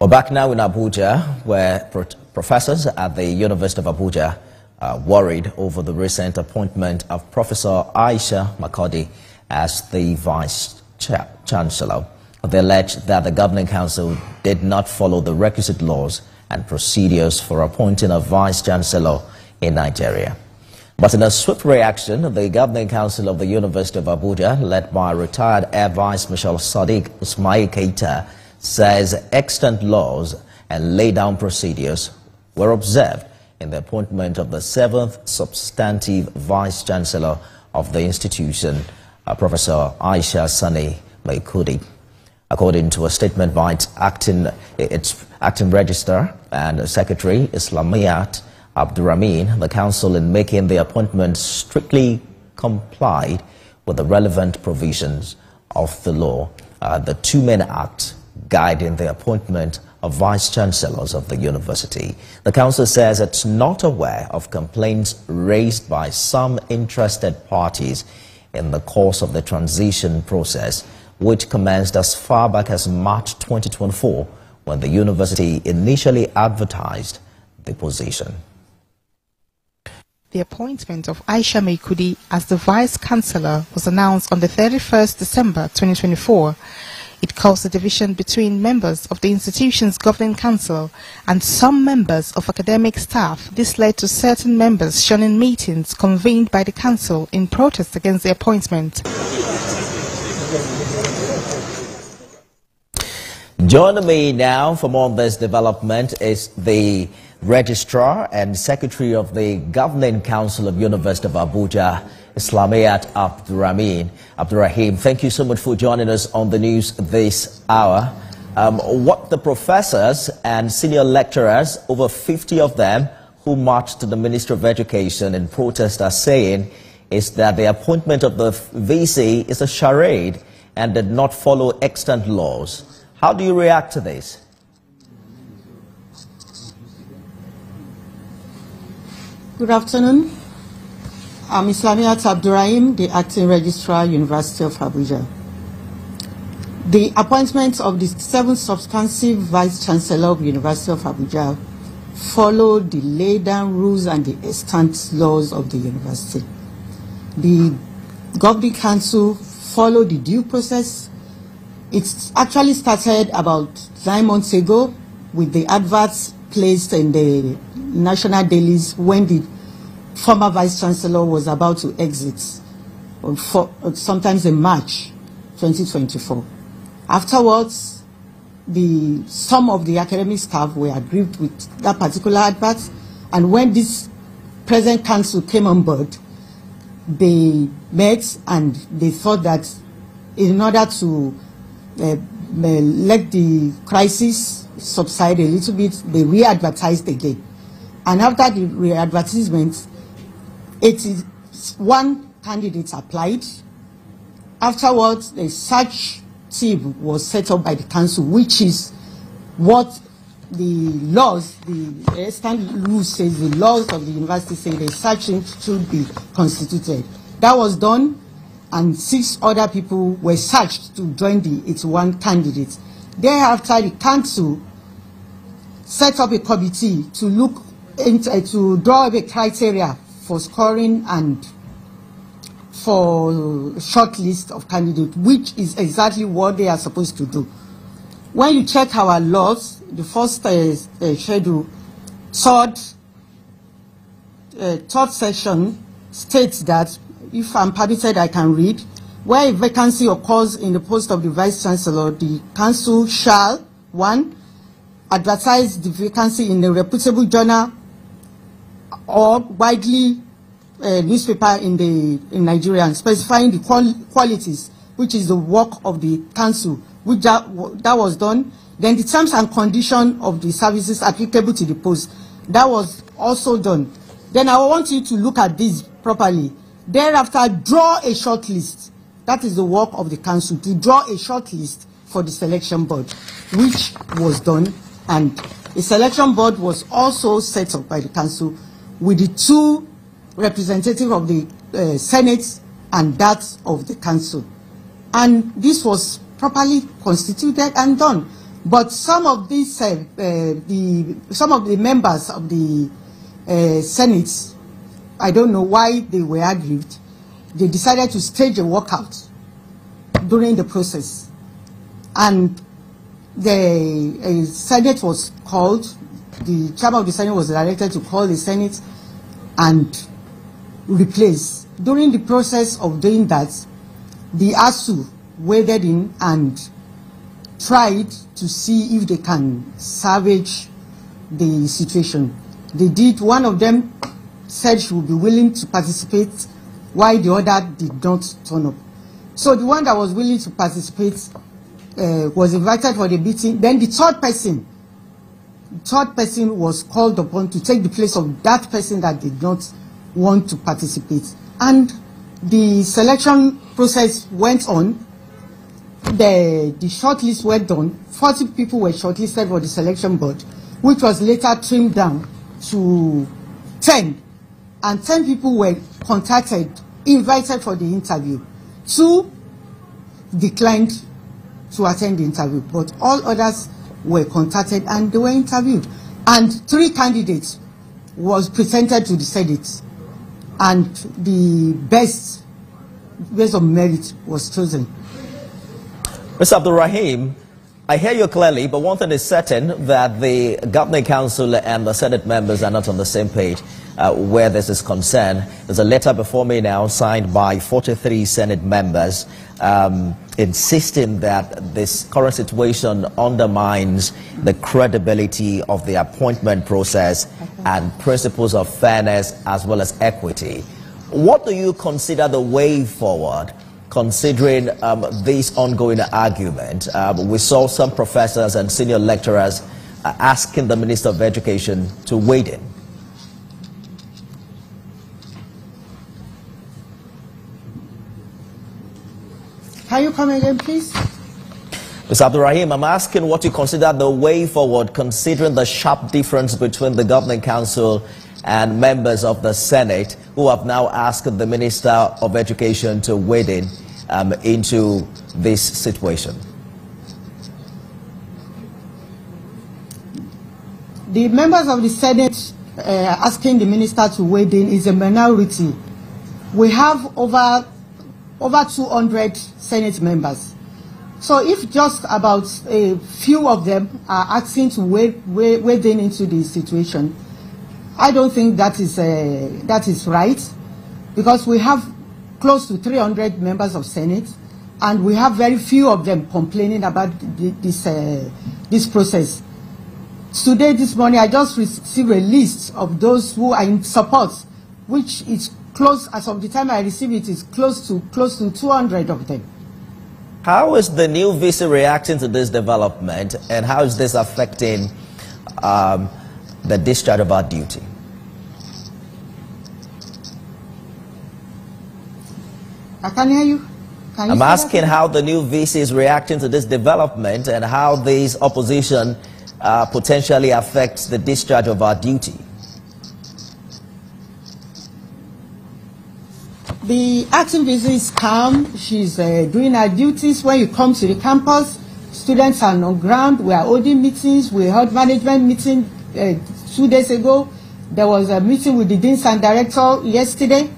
We're back now in Abuja, where professors at the University of Abuja are worried over the recent appointment of Professor Aisha Maikudi as the Vice-Chancellor. They allege that the Governing Council did not follow the requisite laws and procedures for appointing a Vice-Chancellor in Nigeria. But in a swift reaction, the Governing Council of the University of Abuja, led by retired Air Vice Marshal Sadiq Ismail Keita, says extant laws and laid-down procedures were observed in the appointment of the 7th substantive Vice-Chancellor of the institution, Professor Aisha Maikudi. According to a statement by its acting Registrar and Secretary Islamiyat Abdurrahman, the Council, in making the appointment, strictly complied with the relevant provisions of the law, the Two-Men Act, guiding the appointment of Vice-Chancellors of the university. The Council says it's not aware of complaints raised by some interested parties in the course of the transition process, which commenced as far back as March 2024, when the university initially advertised the position. The appointment of Aisha Maikudi as the Vice-Chancellor was announced on the 31st December 2024. It caused a division between members of the institution's governing council and some members of academic staff. This led to certain members shunning meetings convened by the council in protest against the appointment. Joining me now for more on this development is the Registrar and Secretary of the Governing Council of University of Abuja, Islamiyat Abdurrahim. Thank you so much for joining us on the news this hour. What the professors and senior lecturers, over 50 of them, who marched to the Ministry of Education in protest, are saying is that the appointment of the VC is a charade and did not follow extant laws. How do you react to this? Good afternoon. I'm Islamiyat Abdurrahim, the Acting Registrar, University of Abuja. The appointment of the 7th substantive Vice-Chancellor of University of Abuja followed the laid-down rules and the extant laws of the university. The Governing Council followed the due process. It actually started about 9 months ago with the adverts placed in the national dailies when the former Vice-Chancellor was about to exit, sometimes in March 2024. Afterwards, some of the academic staff were aggrieved with that particular advert, and when this present council came on board, they met and they thought that in order to let the crisis subside a little bit, they re-advertised again. And after the re-advertisement, 81 candidates applied. Afterwards, a search team was set up by the council, which is what the laws, the standard rules says, the laws of the university say the search team should be constituted. That was done, and 6 other people were searched to join the 81 candidates. Thereafter, the council set up a committee to look into, to draw up a criteria for scoring and for short list of candidates, which is exactly what they are supposed to do. When you check our laws, the first schedule, third section states that, if I'm permitted, I can read, where a vacancy occurs in the post of the Vice-Chancellor, the council shall, 1, advertise the vacancy in a reputable journal or widely newspaper in Nigeria, specifying the qualities, which is the work of the council, which that was done. Then the terms and conditions of the services applicable to the post, that was also done. Then I want you to look at this properly. Thereafter, draw a short list. That is the work of the council, to draw a short list for the selection board, which was done. And a selection board was also set up by the council with the 2 representatives of the Senate and that of the council. And this was properly constituted and done. But some of these, some of the members of the Senate, I don't know why they were aggrieved. They decided to stage a walkout during the process, and the Senate was called. The chairman of the Senate was directed to call the Senate and replace. During the process of doing that, the ASU waded in and tried to see if they can salvage the situation. They did. One of them said she would be willing to participate, while the other did not turn up. So the one that was willing to participate was invited for the meeting. Then the third person was called upon to take the place of that person that did not want to participate. And the selection process went on. The shortlist were done. 40 people were shortlisted for the selection board, which was later trimmed down to 10. And 10 people were contacted, invited for the interview. 2 declined to attend the interview, but all others were contacted and they were interviewed. And 3 candidates was presented to the Senate, and the best of merit was chosen. Mr. Abdulrahim, I hear you clearly, but one thing is certain, that the Governing Council and the Senate members are not on the same page where this is concerned. There's a letter before me now signed by 43 Senate members insisting that this current situation undermines the credibility of the appointment process and principles of fairness as well as equity. What do you consider the way forward, considering this ongoing argument? We saw some professors and senior lecturers asking the Minister of Education to wade in. Can you come again, please? Mr. Abdulrahim, I'm asking what you consider the way forward, considering the sharp difference between the Governing Council and members of the Senate, who have now asked the Minister of Education to wade in into this situation. The members of the Senate asking the Minister to wade in is a minority. We have over 200 Senate members. So if just about a few of them are asking to wade in into the situation, I don't think that is right, because we have close to 300 members of Senate, and we have very few of them complaining about this process. Today, this morning, I just received a list of those who are in support, which is close, as of the time I received it, is close to 200 of them. How is the new VC reacting to this development, and how is this affecting the discharge of our duty? I can hear you. I'm asking how the new VC is reacting to this development and how this opposition potentially affects the discharge of our duty. The acting VC is calm. She's doing her duties. When you come to the campus, students are on ground. We are holding meetings. We held management meeting 2 days ago. There was a meeting with the deans and director yesterday.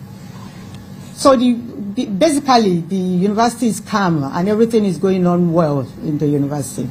So basically, the university is calm and everything is going on well in the university.